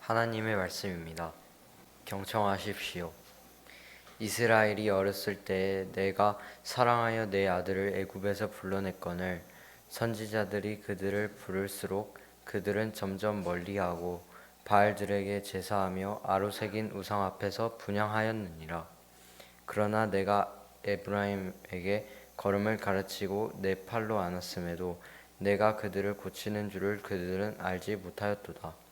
하나님의 말씀입니다. 경청하십시오. 이스라엘이 어렸을 때에 내가 사랑하여 내 아들을 애굽에서 불러냈거늘 선지자들이 그들을 부를수록 그들은 점점 멀리하고 바알들에게 제사하며 아로새긴 우상 앞에서 분향하였느니라. 그러나 내가 에브라임에게 걸음을 가르치고 내 팔로 안았음에도 내가 그들을 고치는 줄을 그들은 알지 못하였도다.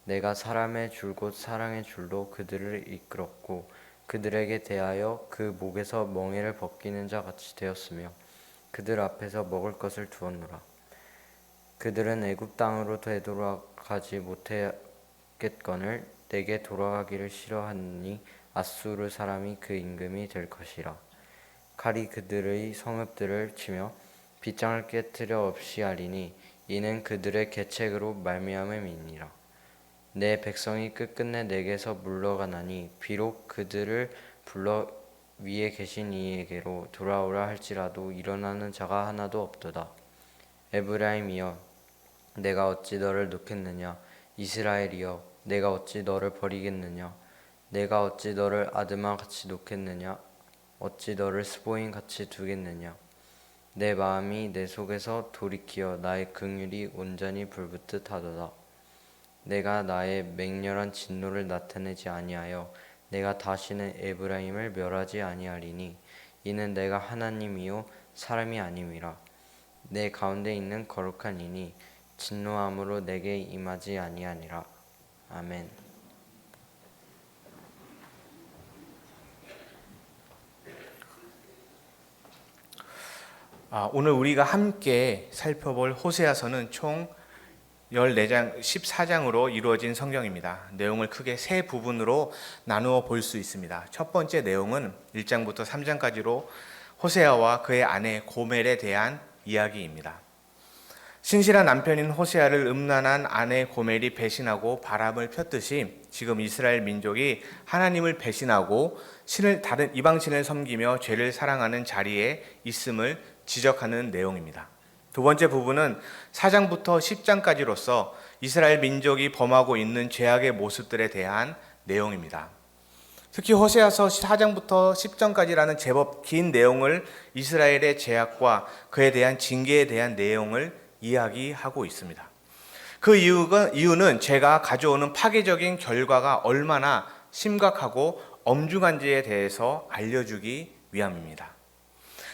내가 사람의 줄 곧 사랑의 줄로 그들을 이끌었고 그들에게 대하여 그 목에서 멍에를 벗기는 자 같이 되었으며 그들 앞에서 먹을 것을 두었노라. 그들은 애굽 땅으로 되돌아가지 못하겠거늘 내게 돌아가기를 싫어하니 아수르 사람이 그 임금이 될 것이라. 칼이 그들의 성읍들을 치며 빗장을 깨뜨려 없이 하리니 이는 그들의 계책으로 말미암음이니라. 내 백성이 끝끝내 내게서 물러가나니 비록 그들을 불러 위에 계신 이에게로 돌아오라 할지라도 일어나는 자가 하나도 없도다. 에브라임이여 내가 어찌 너를 놓겠느냐. 이스라엘이여 내가 어찌 너를 버리겠느냐. 내가 어찌 너를 아드마 같이 놓겠느냐. 어찌 너를 스보인 같이 두겠느냐. 내 마음이 내 속에서 돌이키어 나의 긍휼이 온전히 불붙듯 하도다. 내가 나의 맹렬한 진노를 나타내지 아니하여 내가 다시는 에브라임을 멸하지 아니하리니 이는 내가 하나님이요 사람이 아님이라. 내 가운데 있는 거룩한 이니 진노함으로 내게 임하지 아니하니라. 아멘. 오늘 우리가 함께 살펴볼 호세아서는 총 14장, 14장으로 이루어진 성경입니다. 내용을 크게 세 부분으로 나누어 볼 수 있습니다. 첫 번째 내용은 1장부터 3장까지로 호세아와 그의 아내 고멜에 대한 이야기입니다. 신실한 남편인 호세아를 음란한 아내 고멜이 배신하고 바람을 폈듯이 지금 이스라엘 민족이 하나님을 배신하고 다른 이방신을 섬기며 죄를 사랑하는 자리에 있음을 지적하는 내용입니다. 두 번째 부분은 4장부터 10장까지로서 이스라엘 민족이 범하고 있는 죄악의 모습들에 대한 내용입니다. 특히 호세아서 4장부터 10장까지라는 제법 긴 내용을 이스라엘의 죄악과 그에 대한 징계에 대한 내용을 이야기하고 있습니다. 그 이유는 죄가 가져오는 파괴적인 결과가 얼마나 심각하고 엄중한지에 대해서 알려주기 위함입니다.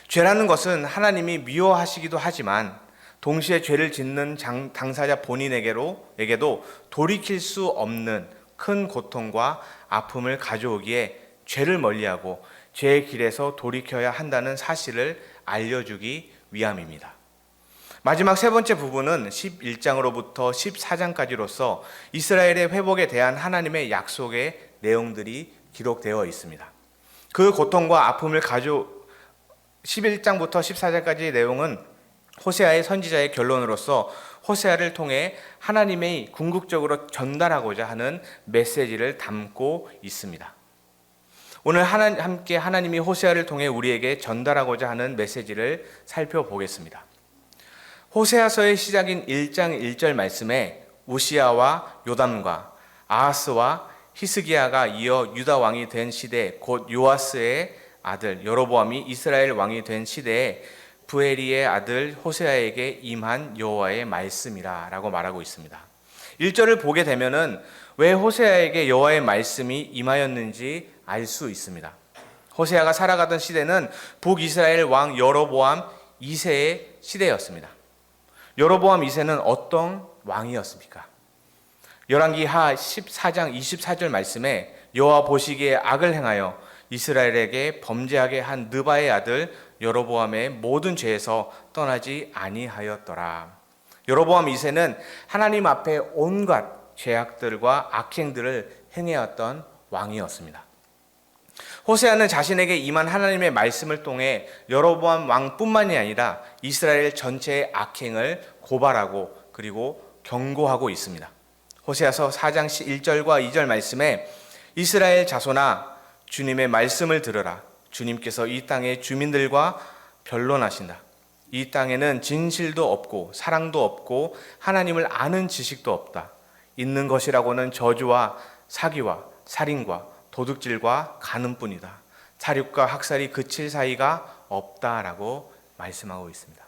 죄라는 것은 하나님이 미워하시기도 하지만 동시에 죄를 짓는 당사자 본인에게도 돌이킬 수 없는 큰 고통과 아픔을 가져오기에 죄를 멀리하고 죄의 길에서 돌이켜야 한다는 사실을 알려주기 위함입니다. 마지막 세 번째 부분은 11장으로부터 14장까지로서 이스라엘의 회복에 대한 하나님의 약속의 내용들이 기록되어 있습니다. 그 고통과 아픔을 11장부터 14장까지의 내용은 호세아의 선지자의 결론으로서 호세아를 통해 하나님의 궁극적으로 전달하고자 하는 메시지를 담고 있습니다. 오늘 함께 하나님이 호세아를 통해 우리에게 전달하고자 하는 메시지를 살펴보겠습니다. 호세아서의 시작인 1장 1절 말씀에 우시아와 요담과 아하스와 히스기야가 이어 유다 왕이 된 시대, 곧 요아스의 아들 여로보암이 이스라엘 왕이 된 시대에 부에리의 아들 호세아에게 임한 여호와의 말씀이라 라고 말하고 있습니다. 1절을 보게 되면은 왜 호세아에게 여호와의 말씀이 임하였는지 알 수 있습니다. 호세아가 살아가던 시대는 북이스라엘 왕 여로보암 2세의 시대였습니다. 여로보암 2세는 어떤 왕이었습니까? 열왕기하 14장 24절 말씀에 여호와 보시기에 악을 행하여 이스라엘에게 범죄하게 한 느바의 아들 여로보암의 모든 죄에서 떠나지 아니하였더라. 여로보암 2세는 하나님 앞에 온갖 죄악들과 악행들을 행해왔던 왕이었습니다. 호세아는 자신에게 임한 하나님의 말씀을 통해 여로보암 왕뿐만이 아니라 이스라엘 전체의 악행을 고발하고 그리고 경고하고 있습니다. 호세아서 4장 1절과 2절 말씀에 이스라엘 자손아 주님의 말씀을 들으라. 주님께서 이 땅의 주민들과 변론하신다. 이 땅에는 진실도 없고 사랑도 없고 하나님을 아는 지식도 없다. 있는 것이라고는 저주와 사기와 살인과 도둑질과 간음뿐이다. 살육과 학살이 그칠 사이가 없다라고 말씀하고 있습니다.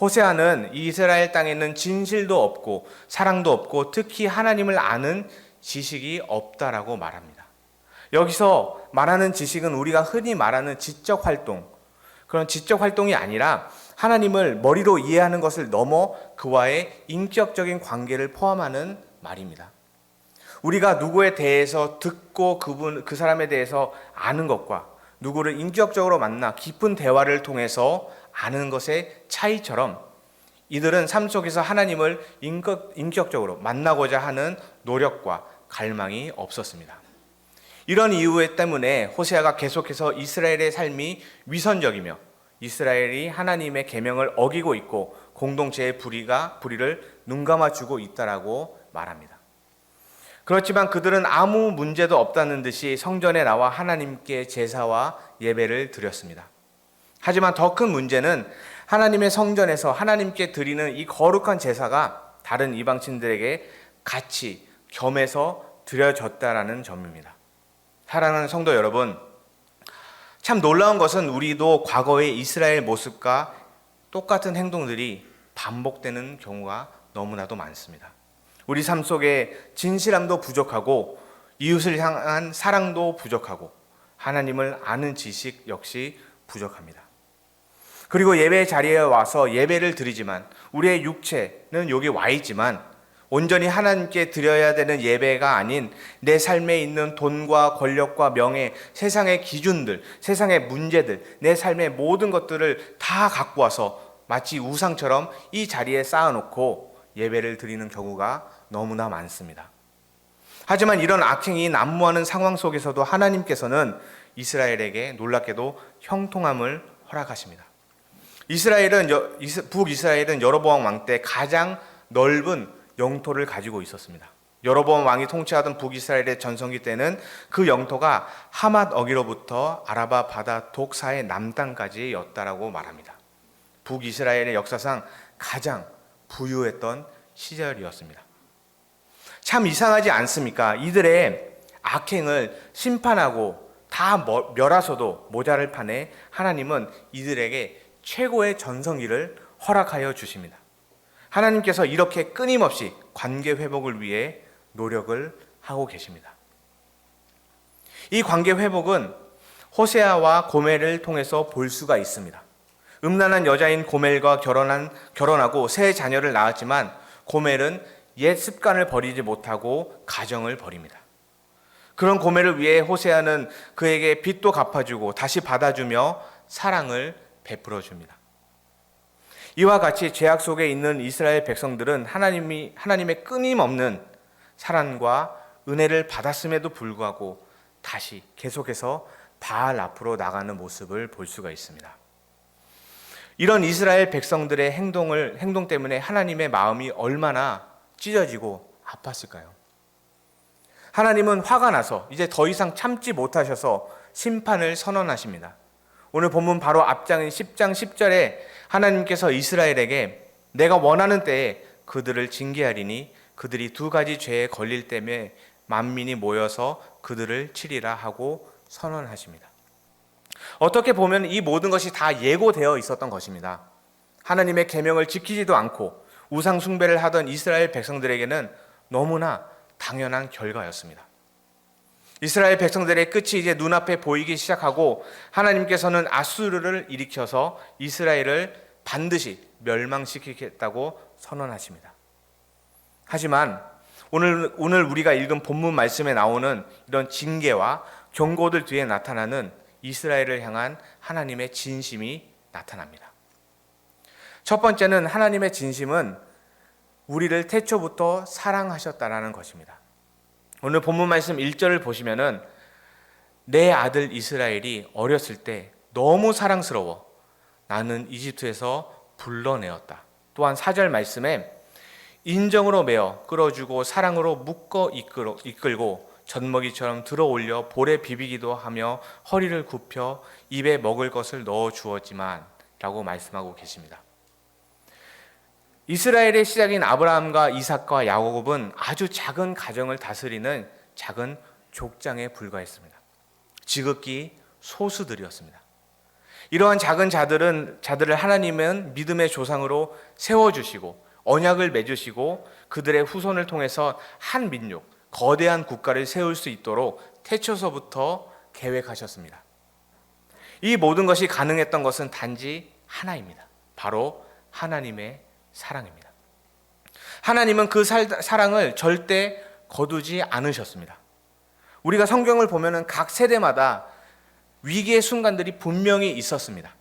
호세아는 이스라엘 땅에는 진실도 없고 사랑도 없고 특히 하나님을 아는 지식이 없다라고 말합니다. 여기서 말하는 지식은 우리가 흔히 말하는 지적 활동, 그런 지적 활동이 아니라 하나님을 머리로 이해하는 것을 넘어 그와의 인격적인 관계를 포함하는 말입니다. 우리가 누구에 대해서 듣고 그 사람에 대해서 아는 것과 누구를 인격적으로 만나 깊은 대화를 통해서 아는 것의 차이처럼 이들은 삶 속에서 하나님을 인격적으로 만나고자 하는 노력과 갈망이 없었습니다. 이런 이유 때문에 호세아가 계속해서 이스라엘의 삶이 위선적이며 이스라엘이 하나님의 계명을 어기고 있고 공동체의 불의를 눈감아주고 있다라고 말합니다. 그렇지만 그들은 아무 문제도 없다는 듯이 성전에 나와 하나님께 제사와 예배를 드렸습니다. 하지만 더 큰 문제는 하나님의 성전에서 하나님께 드리는 이 거룩한 제사가 다른 이방신들에게 같이 겸해서 드려졌다라는 점입니다. 사랑하는 성도 여러분, 참 놀라운 것은 우리도 과거의 이스라엘 모습과 똑같은 행동들이 반복되는 경우가 너무나도 많습니다. 우리 삶 속에 진실함도 부족하고 이웃을 향한 사랑도 부족하고 하나님을 아는 지식 역시 부족합니다. 그리고 예배 자리에 와서 예배를 드리지만 우리의 육체는 여기 와 있지만 온전히 하나님께 드려야 되는 예배가 아닌 내 삶에 있는 돈과 권력과 명예, 세상의 기준들, 세상의 문제들, 내 삶의 모든 것들을 다 갖고 와서 마치 우상처럼 이 자리에 쌓아놓고 예배를 드리는 경우가 너무나 많습니다. 하지만 이런 악행이 난무하는 상황 속에서도 하나님께서는 이스라엘에게 놀랍게도 형통함을 허락하십니다. 북이스라엘은 여로보암 왕 때 가장 넓은 영토를 가지고 있었습니다. 여로보암 왕이 통치하던 북이스라엘의 전성기 때는 그 영토가 하맛 어기로부터 아라바 바다 독사의 남땅까지였다라고 말합니다. 북이스라엘의 역사상 가장 부유했던 시절이었습니다. 참 이상하지 않습니까? 이들의 악행을 심판하고 다 멸하서도 모자랄 판에 하나님은 이들에게 최고의 전성기를 허락하여 주십니다. 하나님께서 이렇게 끊임없이 관계 회복을 위해 노력을 하고 계십니다. 이 관계 회복은 호세아와 고멜을 통해서 볼 수가 있습니다. 음란한 여자인 고멜과 결혼하고 세 자녀를 낳았지만 고멜은 옛 습관을 버리지 못하고 가정을 버립니다. 그런 고멜을 위해 호세아는 그에게 빚도 갚아주고 다시 받아주며 사랑을 베풀어 줍니다. 이와 같이 죄악 속에 있는 이스라엘 백성들은 하나님의 끊임없는 사랑과 은혜를 받았음에도 불구하고 다시 계속해서 바알 앞으로 나가는 모습을 볼 수가 있습니다. 이런 이스라엘 백성들의 행동 때문에 하나님의 마음이 얼마나 찢어지고 아팠을까요? 하나님은 화가 나서 이제 더 이상 참지 못하셔서 심판을 선언하십니다. 오늘 본문 바로 앞장인 10장 10절에 하나님께서 이스라엘에게 내가 원하는 때에 그들을 징계하리니 그들이 두 가지 죄에 걸릴 때에 만민이 모여서 그들을 치리라 하고 선언하십니다. 어떻게 보면 이 모든 것이 다 예고되어 있었던 것입니다. 하나님의 계명을 지키지도 않고 우상 숭배를 하던 이스라엘 백성들에게는 너무나 당연한 결과였습니다. 이스라엘 백성들의 끝이 이제 눈앞에 보이기 시작하고 하나님께서는 아수르를 일으켜서 이스라엘을 반드시 멸망시키겠다고 선언하십니다. 하지만 오늘 우리가 읽은 본문 말씀에 나오는 이런 징계와 경고들 뒤에 나타나는 이스라엘을 향한 하나님의 진심이 나타납니다. 첫 번째는 하나님의 진심은 우리를 태초부터 사랑하셨다라는 것입니다. 오늘 본문 말씀 1절을 보시면은 내 아들 이스라엘이 어렸을 때 너무 사랑스러워 나는 이집트에서 불러내었다. 또한 4절 말씀에 인정으로 메어 끌어주고 사랑으로 묶어 이끌고 젖먹이처럼 들어올려 볼에 비비기도 하며 허리를 굽혀 입에 먹을 것을 넣어 주었지만 라고 말씀하고 계십니다. 이스라엘의 시작인 아브라함과 이삭과 야곱은 아주 작은 가정을 다스리는 작은 족장에 불과했습니다. 지극히 소수들이었습니다. 이러한 작은 자들을 하나님은 믿음의 조상으로 세워주시고 언약을 맺으시고 그들의 후손을 통해서 한 민족, 거대한 국가를 세울 수 있도록 태초서부터 계획하셨습니다. 이 모든 것이 가능했던 것은 단지 하나입니다. 바로 하나님의 사랑입니다. 하나님은 그 사랑을 절대 거두지 않으셨습니다. 우리가 성경을 보면은 각 세대마다 위기의 순간들이 분명히 있었습니다.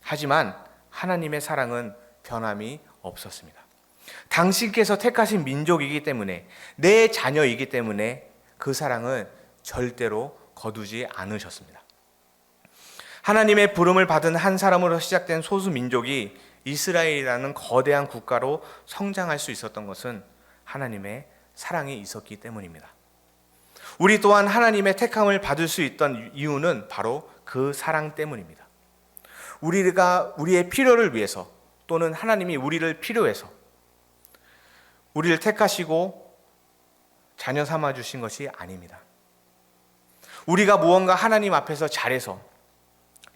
하지만 하나님의 사랑은 변함이 없었습니다. 당신께서 택하신 민족이기 때문에, 내 자녀이기 때문에 그 사랑을 절대로 거두지 않으셨습니다. 하나님의 부름을 받은 한 사람으로 시작된 소수 민족이 이스라엘이라는 거대한 국가로 성장할 수 있었던 것은 하나님의 사랑이 있었기 때문입니다. 우리 또한 하나님의 택함을 받을 수 있던 이유는 바로 그 사랑 때문입니다. 우리가 우리의 필요를 위해서 또는 하나님이 우리를 필요해서 우리를 택하시고 자녀 삼아 주신 것이 아닙니다. 우리가 무언가 하나님 앞에서 잘해서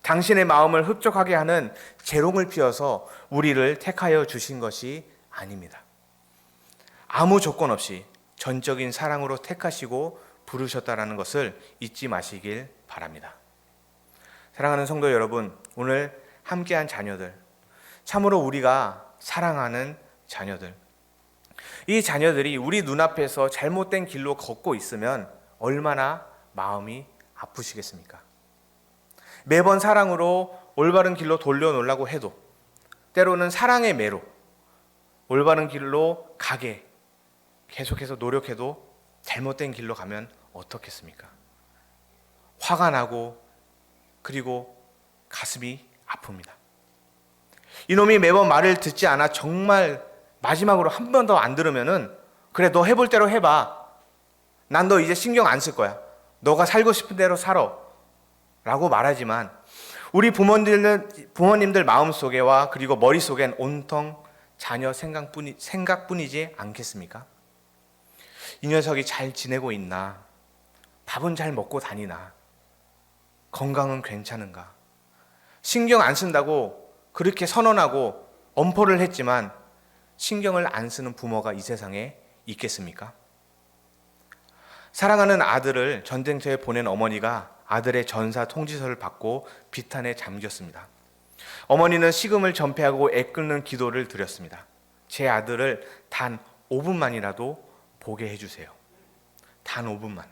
당신의 마음을 흡족하게 하는 재롱을 피워서 우리를 택하여 주신 것이 아닙니다. 아무 조건 없이 전적인 사랑으로 택하시고 부르셨다라는 것을 잊지 마시길 바랍니다. 사랑하는 성도 여러분, 오늘 함께한 자녀들, 참으로 우리가 사랑하는 자녀들, 이 자녀들이 우리 눈앞에서 잘못된 길로 걷고 있으면 얼마나 마음이 아프시겠습니까? 매번 사랑으로 올바른 길로 돌려놓으려고 해도 때로는 사랑의 매로 올바른 길로 가게 계속해서 노력해도 잘못된 길로 가면 어떻겠습니까? 화가 나고 그리고 가슴이 아픕니다. 이놈이 매번 말을 듣지 않아 정말 마지막으로 한 번 더 안 들으면은 그래, 너 해볼 대로 해봐. 난 너 이제 신경 안 쓸 거야. 너가 살고 싶은 대로 살아. 라고 말하지만 우리 부모님들 마음속에와 그리고 머릿속엔 온통 자녀 생각뿐이지 않겠습니까? 이 녀석이 잘 지내고 있나? 밥은 잘 먹고 다니나? 건강은 괜찮은가? 신경 안 쓴다고 그렇게 선언하고 엄포를 했지만 신경을 안 쓰는 부모가 이 세상에 있겠습니까? 사랑하는 아들을 전쟁터에 보낸 어머니가 아들의 전사 통지서를 받고 비탄에 잠겼습니다. 어머니는 식음을 전폐하고 애끓는 기도를 드렸습니다. 제 아들을 단 5분만이라도 보게 해주세요. 단 5분만.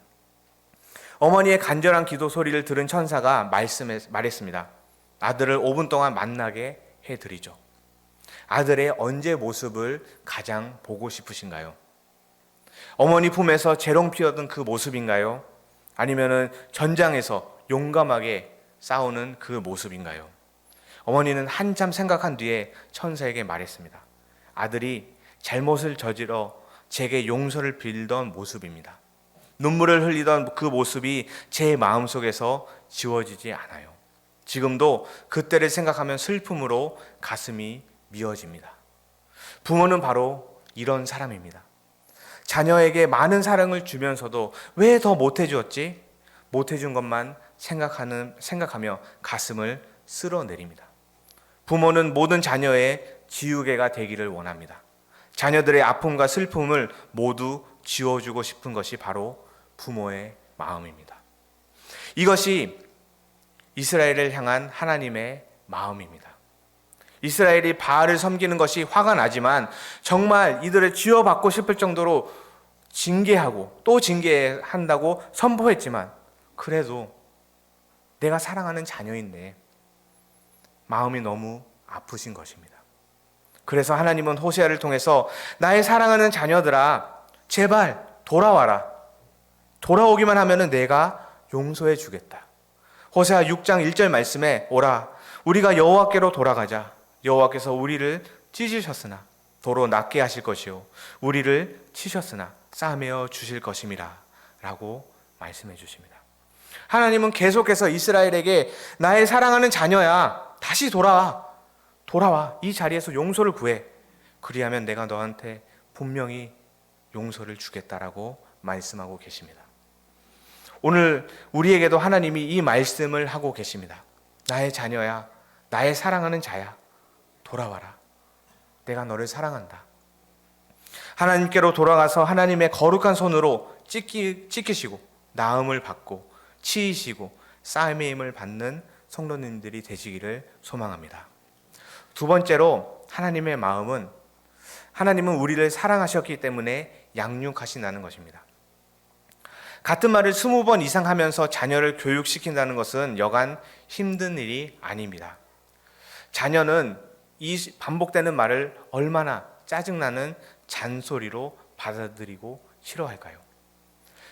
어머니의 간절한 기도 소리를 들은 천사가 말했습니다. 아들을 5분 동안 만나게 해드리죠. 아들의 언제 모습을 가장 보고 싶으신가요? 어머니 품에서 재롱 피우던 그 모습인가요? 아니면은 전장에서 용감하게 싸우는 그 모습인가요? 어머니는 한참 생각한 뒤에 천사에게 말했습니다. 아들이 잘못을 저지러 제게 용서를 빌던 모습입니다. 눈물을 흘리던 그 모습이 제 마음속에서 지워지지 않아요. 지금도 그때를 생각하면 슬픔으로 가슴이 미어집니다. 부모는 바로 이런 사람입니다. 자녀에게 많은 사랑을 주면서도 왜 더 못해주었지? 못해준 것만 생각하며 가슴을 쓸어내립니다. 부모는 모든 자녀의 지우개가 되기를 원합니다. 자녀들의 아픔과 슬픔을 모두 지워주고 싶은 것이 바로 부모의 마음입니다. 이것이 이스라엘을 향한 하나님의 마음입니다. 이스라엘이 바알을 섬기는 것이 화가 나지만 정말 이들을 쥐어받고 싶을 정도로 징계하고 또 징계한다고 선포했지만 그래도 내가 사랑하는 자녀인데 마음이 너무 아프신 것입니다. 그래서 하나님은 호세아를 통해서 나의 사랑하는 자녀들아 제발 돌아와라. 돌아오기만 하면은 내가 용서해 주겠다. 호세아 6장 1절 말씀에 오라 우리가 여호와께로 돌아가자. 여호와께서 우리를 찢으셨으나 도로 낫게 하실 것이요 우리를 치셨으나 싸매어 주실 것임이라 라고 말씀해 주십니다. 하나님은 계속해서 이스라엘에게 나의 사랑하는 자녀야 다시 돌아와 이 자리에서 용서를 구해. 그리하면 내가 너한테 분명히 용서를 주겠다라고 말씀하고 계십니다. 오늘 우리에게도 하나님이 이 말씀을 하고 계십니다. 나의 자녀야, 나의 사랑하는 자야, 돌아와라. 내가 너를 사랑한다. 하나님께로 돌아가서 하나님의 거룩한 손으로 찢기시고 나음을 받고 치이시고 싸움의 힘을 받는 성도님들이 되시기를 소망합니다. 두 번째로 하나님의 마음은, 하나님은 우리를 사랑하셨기 때문에 양육하신다는 것입니다. 같은 말을 20번 이상 하면서 자녀를 교육시킨다는 것은 여간 힘든 일이 아닙니다. 자녀는 이 반복되는 말을 얼마나 짜증나는 잔소리로 받아들이고 싫어할까요?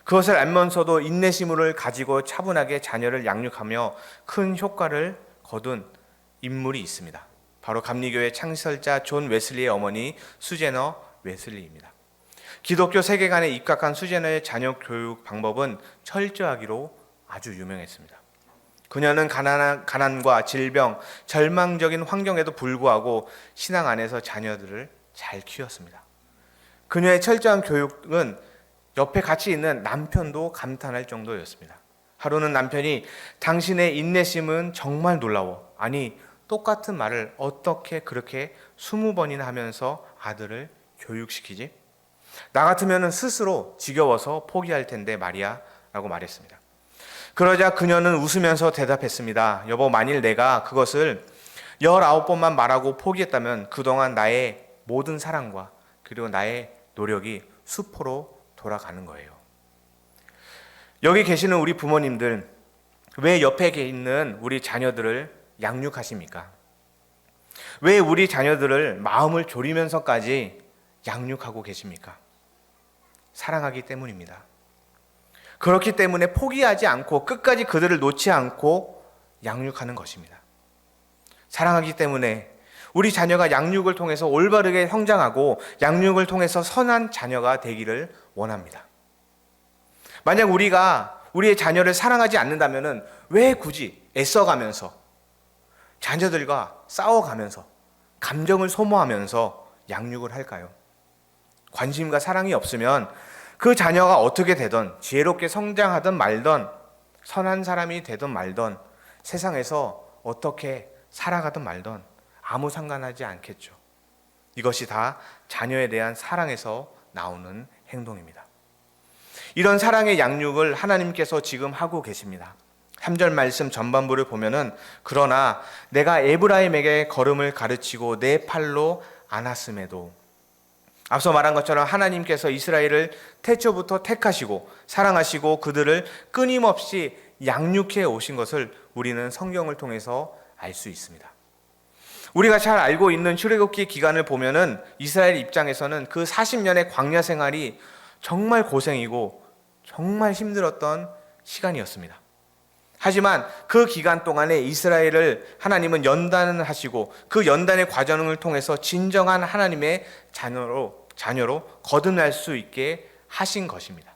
그것을 알면서도 인내심을 가지고 차분하게 자녀를 양육하며 큰 효과를 거둔 인물이 있습니다. 바로 감리교회 창설자 존 웨슬리의 어머니 수제너 웨슬리입니다. 기독교 세계관에 입각한 수제너의 자녀 교육 방법은 철저하기로 아주 유명했습니다. 그녀는 가난과 질병, 절망적인 환경에도 불구하고 신앙 안에서 자녀들을 잘 키웠습니다. 그녀의 철저한 교육은 옆에 같이 있는 남편도 감탄할 정도였습니다. 하루는 남편이 당신의 인내심은 정말 놀라워. 아니, 똑같은 말을 어떻게 그렇게 20번이나 하면서 아들을 교육시키지? 나 같으면 스스로 지겨워서 포기할 텐데 말이야 라고 말했습니다. 그러자 그녀는 웃으면서 대답했습니다. 여보, 만일 내가 그것을 19번만 말하고 포기했다면 그동안 나의 모든 사랑과 그리고 나의 노력이 수포로 돌아가는 거예요. 여기 계시는 우리 부모님들, 왜 옆에 있는 우리 자녀들을 양육하십니까? 왜 우리 자녀들을 마음을 졸이면서까지 양육하고 계십니까? 사랑하기 때문입니다. 그렇기 때문에 포기하지 않고 끝까지 그들을 놓지 않고 양육하는 것입니다. 사랑하기 때문에 우리 자녀가 양육을 통해서 올바르게 성장하고 양육을 통해서 선한 자녀가 되기를 원합니다. 만약 우리가 우리의 자녀를 사랑하지 않는다면 왜 굳이 애써가면서 자녀들과 싸워가면서 감정을 소모하면서 양육을 할까요? 관심과 사랑이 없으면 그 자녀가 어떻게 되든 지혜롭게 성장하든 말든 선한 사람이 되든 말든 세상에서 어떻게 살아가든 말든 아무 상관하지 않겠죠. 이것이 다 자녀에 대한 사랑에서 나오는 행동입니다. 이런 사랑의 양육을 하나님께서 지금 하고 계십니다. 3절 말씀 전반부를 보면은 그러나 내가 에브라임에게 걸음을 가르치고 내 팔로 안았음에도, 앞서 말한 것처럼 하나님께서 이스라엘을 태초부터 택하시고 사랑하시고 그들을 끊임없이 양육해 오신 것을 우리는 성경을 통해서 알 수 있습니다. 우리가 잘 알고 있는 출애굽기 기간을 보면은 이스라엘 입장에서는 그 40년의 광야 생활이 정말 고생이고 정말 힘들었던 시간이었습니다. 하지만 그 기간 동안에 이스라엘을 하나님은 연단하시고 그 연단의 과정을 통해서 진정한 하나님의 자녀로 거듭날 수 있게 하신 것입니다.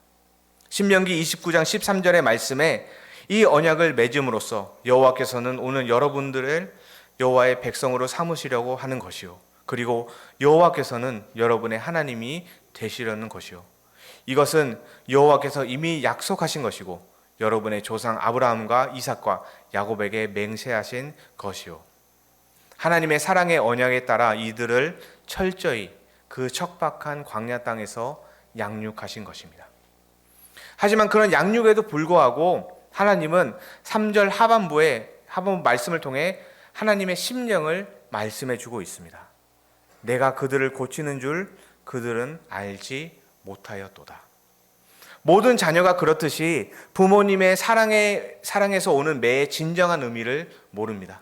신명기 29장 13절의 말씀에 이 언약을 맺음으로써 여호와께서는 오늘 여러분들을 여호와의 백성으로 삼으시려고 하는 것이요, 그리고 여호와께서는 여러분의 하나님이 되시려는 것이요, 이것은 여호와께서 이미 약속하신 것이고 여러분의 조상 아브라함과 이삭과 야곱에게 맹세하신 것이요, 하나님의 사랑의 언약에 따라 이들을 철저히 그 척박한 광야 땅에서 양육하신 것입니다. 하지만 그런 양육에도 불구하고 하나님은 3절 하반부 말씀을 통해 하나님의 심령을 말씀해 주고 있습니다. 내가 그들을 고치는 줄 그들은 알지 못하였도다. 모든 자녀가 그렇듯이 부모님의 사랑에서 오는 매의 진정한 의미를 모릅니다.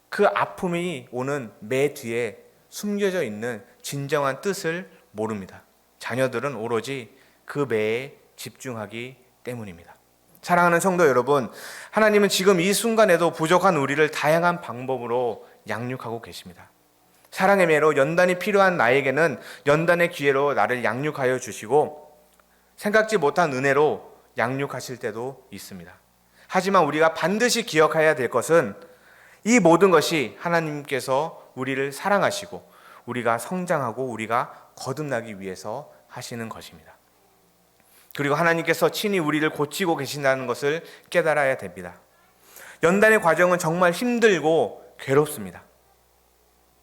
그 아픔이 오는 매 뒤에 숨겨져 있는 진정한 뜻을 모릅니다. 자녀들은 오로지 그 매에 집중하기 때문입니다. 사랑하는 성도 여러분, 하나님은 지금 이 순간에도 부족한 우리를 다양한 방법으로 양육하고 계십니다. 사랑의 매로 연단이 필요한 나에게는 연단의 기회로 나를 양육하여 주시고 생각지 못한 은혜로 양육하실 때도 있습니다. 하지만 우리가 반드시 기억해야 될 것은 이 모든 것이 하나님께서 우리를 사랑하시고 우리가 성장하고 우리가 거듭나기 위해서 하시는 것입니다. 그리고 하나님께서 친히 우리를 고치고 계신다는 것을 깨달아야 됩니다. 연단의 과정은 정말 힘들고 괴롭습니다.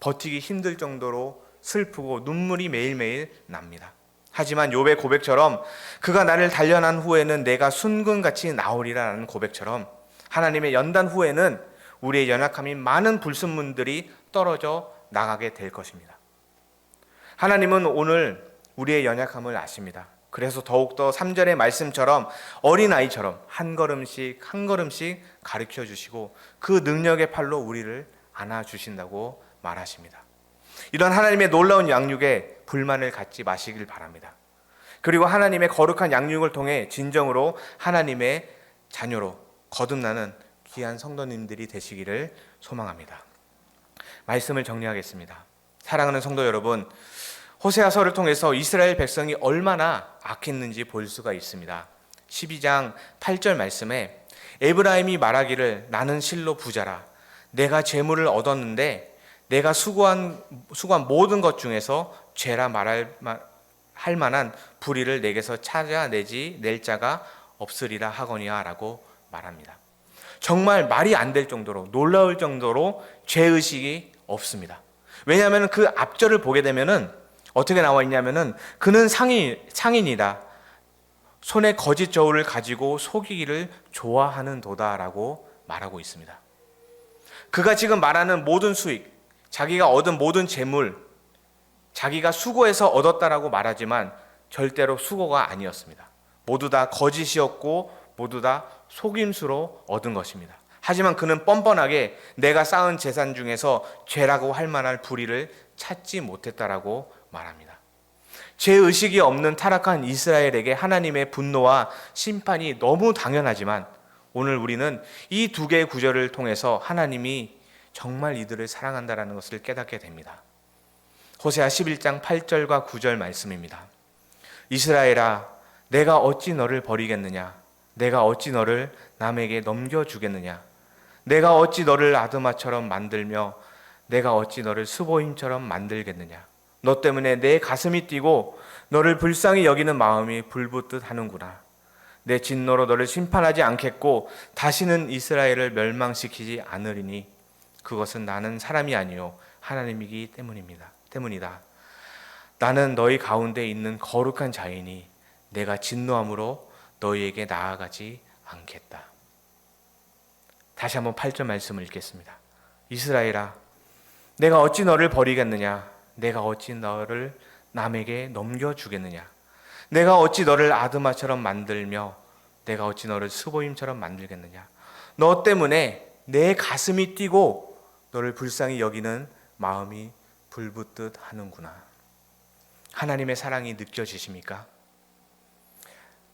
버티기 힘들 정도로 슬프고 눈물이 매일매일 납니다. 하지만 욥의 고백처럼 그가 나를 단련한 후에는 내가 순금같이 나오리라는 고백처럼 하나님의 연단 후에는 우리의 연약함이 많은 불순물들이 떨어져 나가게 될 것입니다. 하나님은 오늘 우리의 연약함을 아십니다. 그래서 더욱더 3절의 말씀처럼 어린아이처럼 한 걸음씩 한 걸음씩 가르쳐 주시고 그 능력의 팔로 우리를 안아주신다고 말하십니다. 이런 하나님의 놀라운 양육에 불만을 갖지 마시길 바랍니다. 그리고 하나님의 거룩한 양육을 통해 진정으로 하나님의 자녀로 거듭나는 귀한 성도님들이 되시기를 소망합니다. 말씀을 정리하겠습니다. 사랑하는 성도 여러분, 호세아서를 통해서 이스라엘 백성이 얼마나 악했는지 볼 수가 있습니다. 12장 8절 말씀에 에브라임이 말하기를 나는 실로 부자라 내가 재물을 얻었는데 내가 수고한 모든 것 중에서 죄라 할 만한 불의를 내게서 찾아내지 낼 자가 없으리라 하거니와 라고 말합니다. 정말 말이 안 될 정도로 놀라울 정도로 죄의식이 없습니다. 왜냐하면 그 앞절을 보게 되면은 어떻게 나와 있냐면은 그는 상인이다. 손에 거짓 저울을 가지고 속이기를 좋아하는 도다라고 말하고 있습니다. 그가 지금 말하는 모든 수익, 자기가 얻은 모든 재물, 자기가 수고해서 얻었다라고 말하지만 절대로 수고가 아니었습니다. 모두 다 거짓이었고 모두 다 속임수로 얻은 것입니다. 하지만 그는 뻔뻔하게 내가 쌓은 재산 중에서 죄라고 할 만한 불의를 찾지 못했다라고 말합니다. 죄의식이 없는 타락한 이스라엘에게 하나님의 분노와 심판이 너무 당연하지만 오늘 우리는 이 두 개의 구절을 통해서 하나님이 정말 이들을 사랑한다라는 것을 깨닫게 됩니다. 호세아 11장 8절과 9절 말씀입니다. 이스라엘아, 내가 어찌 너를 버리겠느냐? 내가 어찌 너를 남에게 넘겨주겠느냐? 내가 어찌 너를 아드마처럼 만들며 내가 어찌 너를 스보임처럼 만들겠느냐? 너 때문에 내 가슴이 뛰고 너를 불쌍히 여기는 마음이 불붙듯 하는구나. 내 진노로 너를 심판하지 않겠고 다시는 이스라엘을 멸망시키지 않으리니 그것은 나는 사람이 아니요 하나님이기 때문이다. 나는 너희 가운데 있는 거룩한 자이니 내가 진노함으로 너희에게 나아가지 않겠다. 다시 한번 8절 말씀을 읽겠습니다. 이스라엘아, 내가 어찌 너를 버리겠느냐? 내가 어찌 너를 남에게 넘겨주겠느냐? 내가 어찌 너를 아드마처럼 만들며 내가 어찌 너를 스보임처럼 만들겠느냐? 너 때문에 내 가슴이 뛰고 너를 불쌍히 여기는 마음이 불붙듯 하는구나. 하나님의 사랑이 느껴지십니까?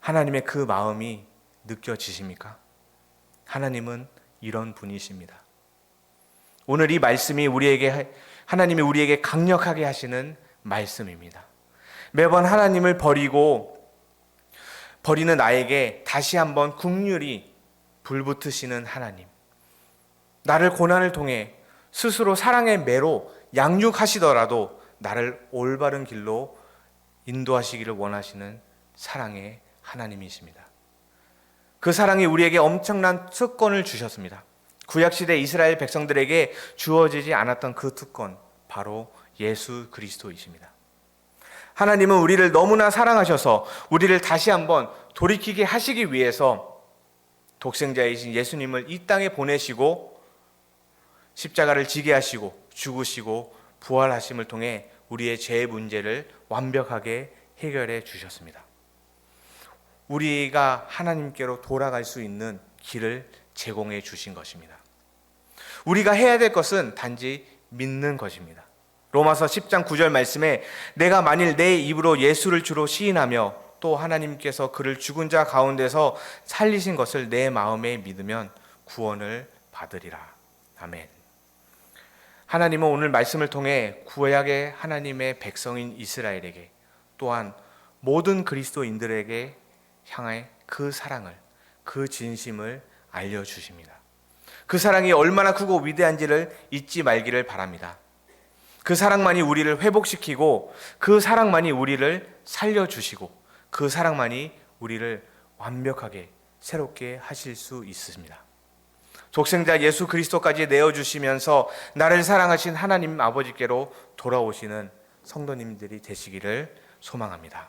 하나님의 그 마음이 느껴지십니까? 하나님은 이런 분이십니다. 오늘 이 말씀이 하나님이 우리에게 강력하게 하시는 말씀입니다. 매번 하나님을 버리는 나에게 다시 한번 긍휼히 불붙으시는 하나님. 나를 고난을 통해 스스로 사랑의 매로 양육하시더라도 나를 올바른 길로 인도하시기를 원하시는 사랑의 하나님이십니다. 그 사랑이 우리에게 엄청난 특권을 주셨습니다. 구약시대 이스라엘 백성들에게 주어지지 않았던 그 특권, 바로 예수 그리스도이십니다. 하나님은 우리를 너무나 사랑하셔서 우리를 다시 한번 돌이키게 하시기 위해서 독생자이신 예수님을 이 땅에 보내시고 십자가를 지게 하시고 죽으시고 부활하심을 통해 우리의 죄의 문제를 완벽하게 해결해 주셨습니다. 우리가 하나님께로 돌아갈 수 있는 길을 제공해 주신 것입니다. 우리가 해야 될 것은 단지 믿는 것입니다. 로마서 10장 9절 말씀에 내가 만일 내 입으로 예수를 주로 시인하며 또 하나님께서 그를 죽은 자 가운데서 살리신 것을 내 마음에 믿으면 구원을 받으리라. 아멘. 하나님은 오늘 말씀을 통해 구약의 하나님의 백성인 이스라엘에게 또한 모든 그리스도인들에게 향해 그 사랑을, 그 진심을 알려주십니다. 그 사랑이 얼마나 크고 위대한지를 잊지 말기를 바랍니다. 그 사랑만이 우리를 회복시키고 그 사랑만이 우리를 살려주시고 그 사랑만이 우리를 완벽하게 새롭게 하실 수 있습니다. 독생자 예수 그리스도까지 내어주시면서 나를 사랑하신 하나님 아버지께로 돌아오시는 성도님들이 되시기를 소망합니다.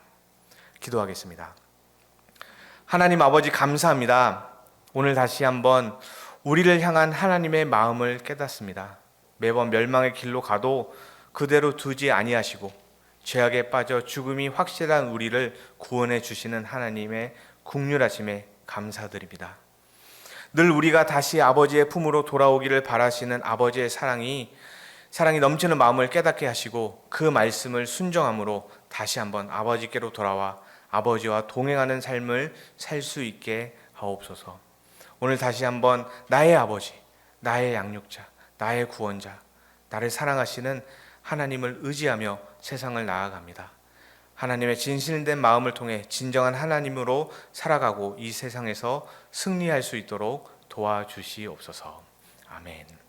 기도하겠습니다. 하나님 아버지 감사합니다. 오늘 다시 한번 우리를 향한 하나님의 마음을 깨닫습니다. 매번 멸망의 길로 가도 그대로 두지 아니하시고 죄악에 빠져 죽음이 확실한 우리를 구원해 주시는 하나님의 긍휼하심에 감사드립니다. 늘 우리가 다시 아버지의 품으로 돌아오기를 바라시는 아버지의 사랑이 넘치는 마음을 깨닫게 하시고 그 말씀을 순종함으로 다시 한번 아버지께로 돌아와 아버지와 동행하는 삶을 살 수 있게 하옵소서. 오늘 다시 한번 나의 아버지, 나의 양육자, 나의 구원자, 나를 사랑하시는 하나님을 의지하며 세상을 나아갑니다. 하나님의 진실된 마음을 통해 진정한 하나님으로 살아가고 이 세상에서 승리할 수 있도록 도와주시옵소서. 아멘.